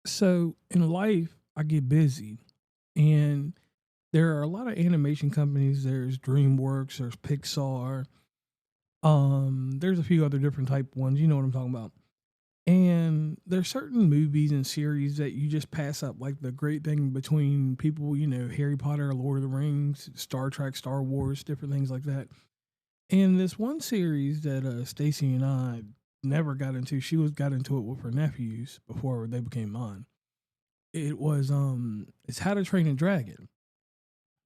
So in life, I get busy, and there are a lot of animation companies. There's DreamWorks, there's Pixar. There's a few other different type ones. You know what I'm talking about. And there's certain movies and series that you just pass up. Like the great thing between people, Harry Potter, Lord of the Rings, Star Trek, Star Wars, different things like that. And this one series that Stacey and I never got into, got into it with her nephews before they became mine. It's How to Train a Dragon.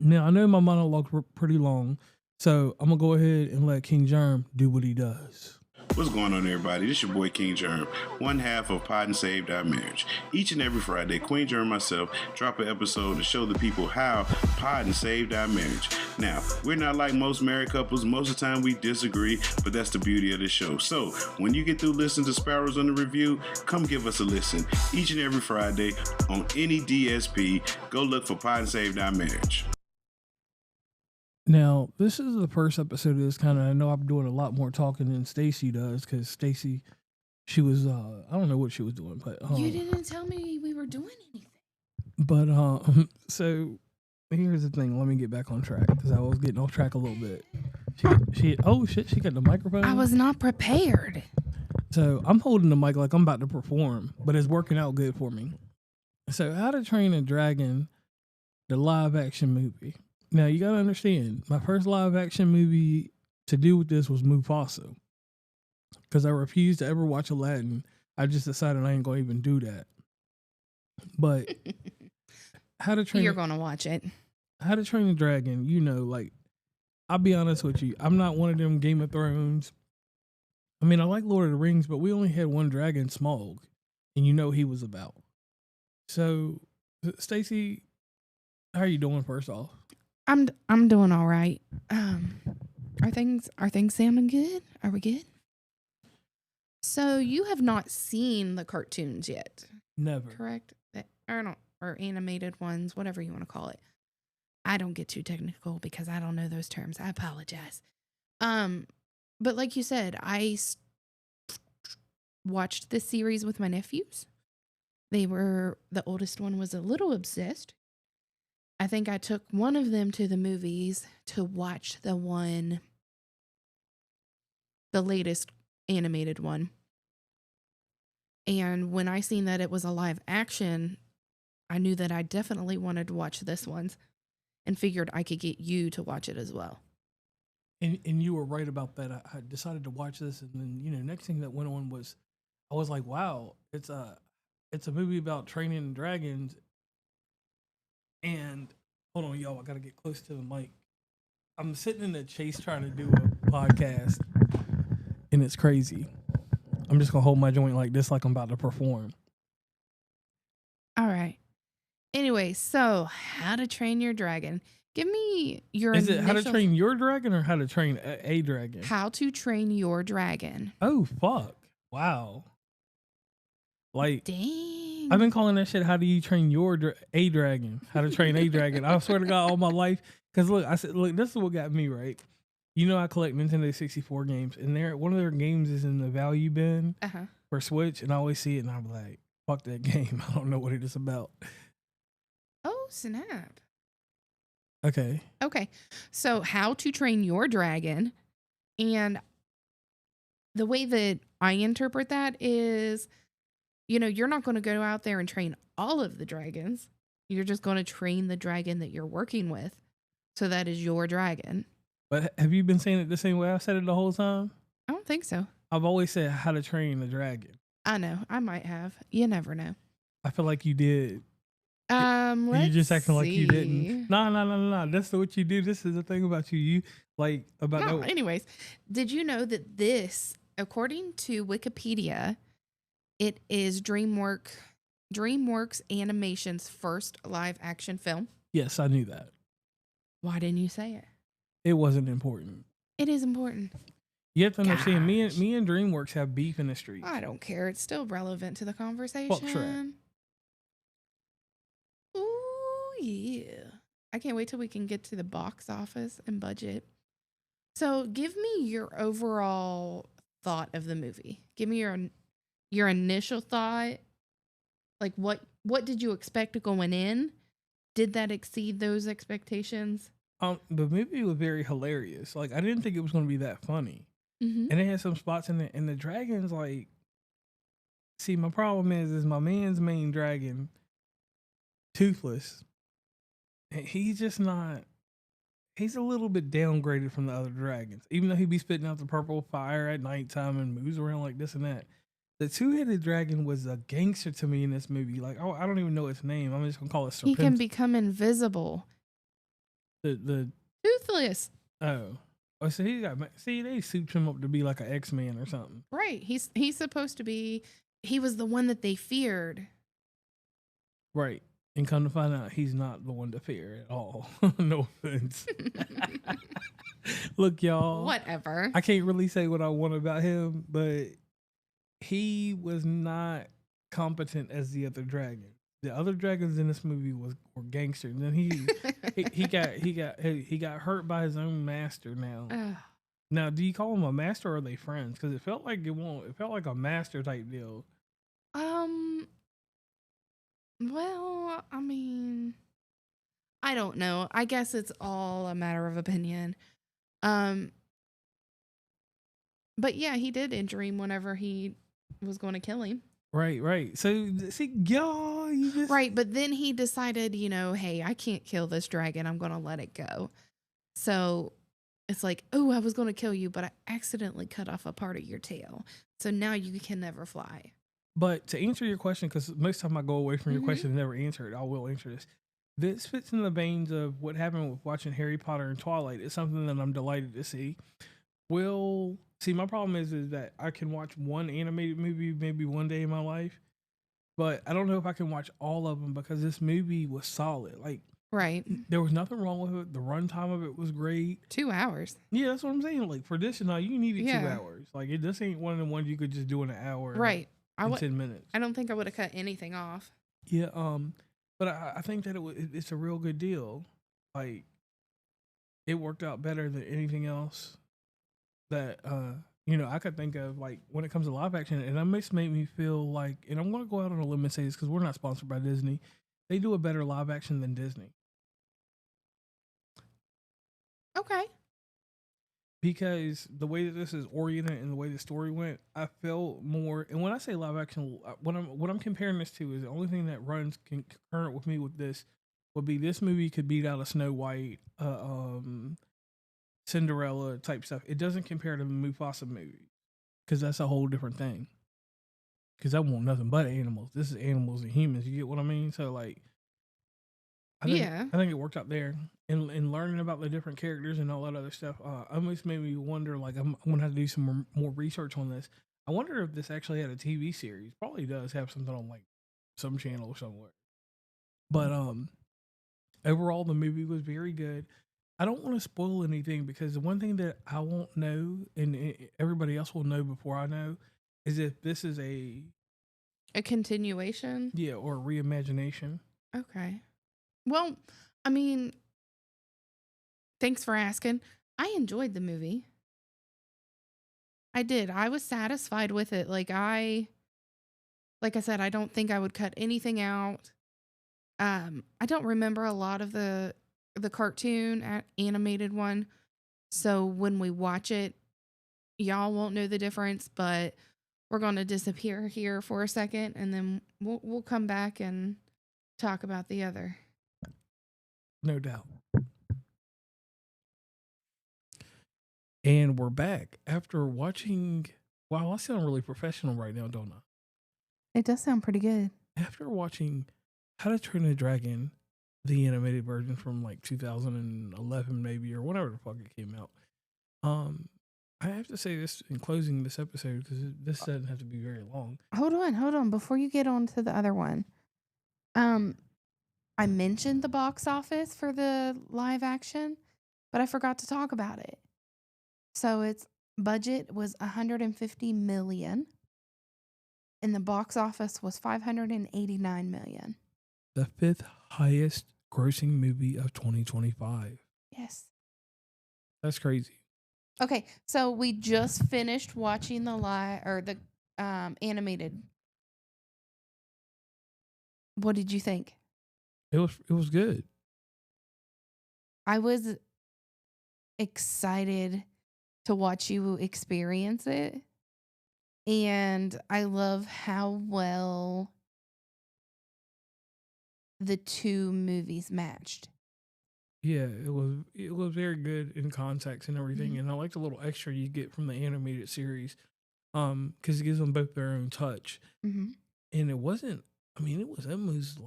Now I know my monologue's pretty long, so I'm gonna go ahead and let King Germ do what he does. What's going on, everybody? This your boy King Germ, one half of Pod and Saved Our Marriage. Each and every Friday, Queen Germ and myself drop an episode to show the people how Pod and Saved Our Marriage. Now, we're not like most married couples. Most of the time we disagree, but that's the beauty of the show. So, when you get through listening to Sparrows Under review, come give us a listen. Each and every Friday on any DSP, go look for Pod and Saved Our Marriage. Now, this is the first episode of this kind of. I know I'm doing a lot more talking than Stacey does because Stacey, she was I don't know what she was doing, but you didn't tell me we were doing anything. But so here's the thing. Let me get back on track because I was getting off track a little bit. She oh shit, she got the microphone. I was not prepared. So I'm holding the mic like I'm about to perform, but it's working out good for me. So How to Train a Dragon, the live action movie. Now, you got to understand, my first live action movie to do with this was Mufasa. Because I refused to ever watch Aladdin. I just decided I ain't going to even do that. But How to Train... You're going to watch it. How to Train a Dragon, I'll be honest with you. I'm not one of them Game of Thrones. I mean, I like Lord of the Rings, but we only had one dragon, Smaug. And you know he was about. So, Stacey, how are you doing first off? I'm doing all right. Are things sounding good? Are we good? So you have not seen the cartoons yet. Never. Correct? Or animated ones, whatever you want to call it. I don't get too technical because I don't know those terms. I apologize. But like you said, watched this series with my nephews. The oldest one was a little obsessed. I think I took one of them to the movies to watch the latest animated one. And when I seen that it was a live action, I knew that I definitely wanted to watch this one and figured I could get you to watch it as well. And you were right about that. I decided to watch this, and then next thing that went on was, I was like, wow, it's a movie about training dragons. And hold on, y'all, I gotta get close to the mic. I'm sitting in the chase trying to do a podcast, and it's crazy. I'm just gonna hold my joint like this, like I'm about to perform. All right. Anyway, so How to Train Your Dragon. Give me your Is it How to Train Your Dragon or How to Train a Dragon? How to Train Your Dragon. Oh, fuck. Wow. Like, dang. I've been calling that shit How Do You Train a Dragon. How to Train a Dragon. I swear to God, all my life. Because look, I said, look, this is what got me, right? I collect Nintendo 64 games, and one of their games is in the value bin for Switch, and I always see it, and I'm like, fuck that game. I don't know what it is about. Oh, snap. Okay. So How to Train Your Dragon. And the way that I interpret that is, you're not going to go out there and train all of the dragons. You're just going to train the dragon that you're working with. So that is your dragon. But have you been saying it the same way I've said it the whole time? I don't think so. I've always said How to Train a Dragon. I know. I might have. You never know. I feel like you did. You just acting like you didn't. No. That's what you do. This is the thing about you. Anyways, did you know that this, according to Wikipedia, it is DreamWorks Animation's first live action film? Yes, I knew that. Why didn't you say it? It wasn't important. It is important. You have to understand, me and DreamWorks have beef in the street. I don't care. It's still relevant to the conversation. Fuck Shrek. Ooh, yeah. I can't wait till we can get to the box office and budget. So give me your overall thought of the movie. Give me your initial thought, like what what did you expect going in? Did that exceed those expectations? The movie was very hilarious. Like I didn't think it was going to be that funny, Mm-hmm. and it had some spots in it. And the dragons, like, see, my problem is my man's main dragon, Toothless. And he's just not. He's a little bit downgraded from the other dragons, even though he be spitting out the purple fire at nighttime and moves around like this and that. The two-headed dragon was a gangster to me in this movie. Like, oh, I don't even know its name. I'm just gonna call it He can Serpent. become invisible. The Toothless. oh, so he got, see, they souped him up to be like an X-Man or something. Right. He's supposed to be. He was the one that they feared. Right. And come to find out, he's not the one to fear at all. No offense. Look, y'all. Whatever. I can't really say what I want about him, but he was not competent as the other dragon. The other dragons in this movie were gangsters. And then he got hurt by his own master now. Ugh. Now, do you call him a master or are they friends? Because it felt like it felt like a master type deal. Well, I mean, I don't know. I guess it's all a matter of opinion. But yeah, he did injure him whenever he was going to kill him. Right. So, see, y'all, you just... Right, but then he decided, hey, I can't kill this dragon. I'm going to let it go. So it's like, oh, I was going to kill you, but I accidentally cut off a part of your tail. So now you can never fly. But to answer your question, because most time I go away from your question and never answer it, I will answer this. This fits in the veins of what happened with watching Harry Potter and Twilight. It's something that I'm delighted to see. See, my problem is that I can watch one animated movie maybe one day in my life, but I don't know if I can watch all of them because this movie was solid. Like, right, there was nothing wrong with it. The runtime of it was great. 2 hours. Yeah, that's what I'm saying. Like, for this, you needed 2 hours. Like, this ain't one of the ones you could just do in an hour. Right. In 10 minutes. I don't think I would have cut anything off. Yeah, but I think that it's a real good deal. Like, it worked out better than anything else that I could think of. Like, when it comes to live action, and that makes me feel like, and I'm gonna go out on a limb and say this because we're not sponsored by Disney. They do a better live action than Disney. Okay. Because the way that this is oriented and the way the story went, I felt more. And when I say live action, what I'm comparing this to is the only thing that runs concurrent with me with this would be this movie could beat out a Snow White, Cinderella type stuff. It doesn't compare to the Mufasa movie because that's a whole different thing. Because I want nothing but animals. This is animals and humans. You get what I mean? So like, I think it worked out there. And learning about the different characters and all that other stuff, almost made me wonder, like, I'm going to have to do some more research on this. I wonder if this actually had a TV series. Probably does have something on, like, some channel somewhere. But overall, the movie was very good. I don't want to spoil anything because the one thing that I won't know and everybody else will know before I know is if this is a continuation. Yeah, or a reimagination. Okay. Well, I mean, thanks for asking. I enjoyed the movie. I did. I was satisfied with it. Like I said, I don't think I would cut anything out. I don't remember a lot of the cartoon animated one. So when we watch it, y'all won't know the difference, but we're going to disappear here for a second and then we'll come back and talk about the other. No doubt. And we're back after watching. Wow, I sound really professional right now, don't I? It does sound pretty good. After watching How to Train a Dragon, the animated version from like 2011 maybe, or whenever the fuck it came out. I have to say this in closing this episode because this doesn't have to be very long. Hold on. Before you get on to the other one, I mentioned the box office for the live action, but I forgot to talk about it. So its budget was $150 million, and the box office was $589 million. The 5th highest grossing movie of 2025. Yes. That's crazy. Okay, so we just finished watching the animated What did you think? It was good. I was excited to watch you experience it. And I love how well the two movies matched. Yeah, it was very good in context and everything, Mhm. and I like the little extra you get from the animated series, because it gives them both their own touch. Mhm. And it wasn't. I mean, it was almost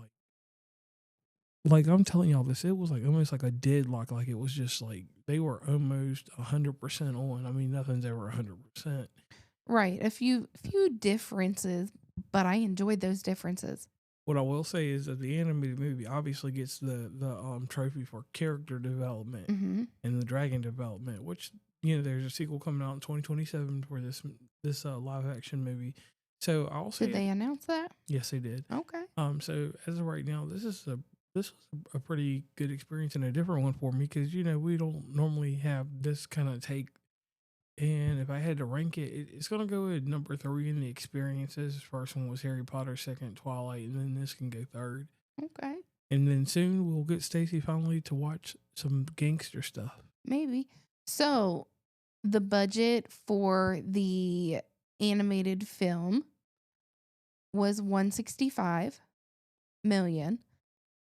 like I'm telling y'all this. It was like almost like a deadlock. Like it was just like they were almost 100% on. I mean, nothing's ever 100%. Right. A few differences, but I enjoyed those differences. What I will say is that the animated movie obviously gets the trophy for character development Mhm. and the dragon development, which there's a sequel coming out in 2027 for this live action movie. So I'll say Did they announce that? yes, they did. Okay. So as of right now, this was a pretty good experience and a different one for me because we don't normally have this kind of take. And if I had to rank it, it's gonna go at number 3 in the experiences. First one was Harry Potter, second Twilight, and then this can go third. Okay. And then soon we'll get Stacey finally to watch some gangster stuff. Maybe. So, the budget for the animated film was 165 million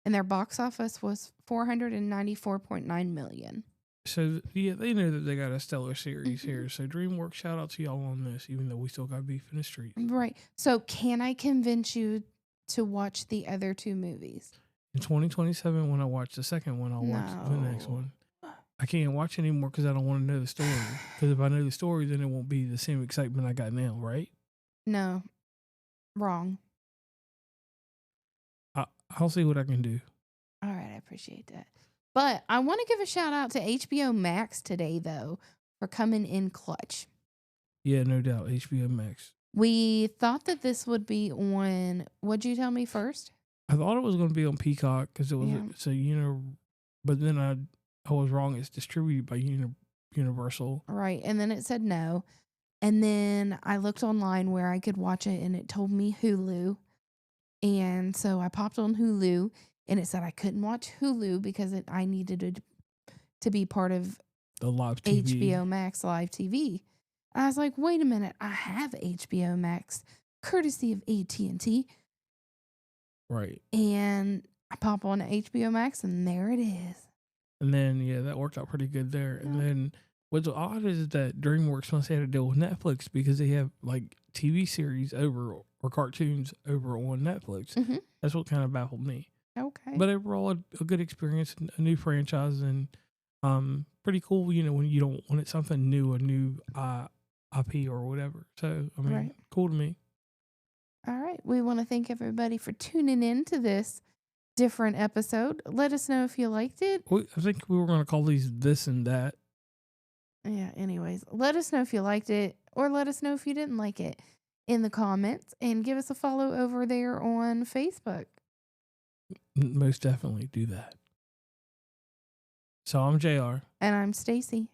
and their box office was 494.9 million. So yeah, they know that they got a stellar series Mhm. here. So DreamWorks, shout out to y'all on this, even though we still got beef in the street. Right. So, can I convince you to watch the other two movies? In 2027, when I watch the second one, I'll watch the next No. one. I can't watch anymore because I don't want to know the story. Because if I know the story, then it won't be the same excitement I got now, right? No. Wrong. I'll see what I can do. All right, I appreciate that. But I want to give a shout out to HBO Max today, though, for coming in clutch. Yeah, no doubt. HBO Max. We thought that this would be on. What'd you tell me first? I thought it was going to be on Peacock because it was Yeah. but then I was wrong. It's distributed by Universal. Right. And then it said no. And then I looked online where I could watch it and it told me Hulu. And so I popped on Hulu and it said I couldn't watch Hulu because I needed it to be part of The live TV. HBO Max Live TV. I was like, wait a minute, I have HBO Max, courtesy of AT&T. Right. And I pop on HBO Max and there it is. And then, yeah, that worked out pretty good there. Yeah. And then what's odd is that DreamWorks must have to deal with Netflix because they have like TV series over or cartoons over on Netflix. Mm-hmm. That's what kind of baffled me. Okay. But overall, a good experience, a new franchise, and pretty cool, when you don't want it something new, a new IP or whatever. So, I mean, Right. cool to me. All right. We want to thank everybody for tuning in to this different episode. Let us know if you liked it. I think we were going to call these this and that. Yeah, anyways, let us know if you liked it or let us know if you didn't like it in the comments and give us a follow over there on Facebook. Most definitely do that. So I'm JR. And I'm Stacey.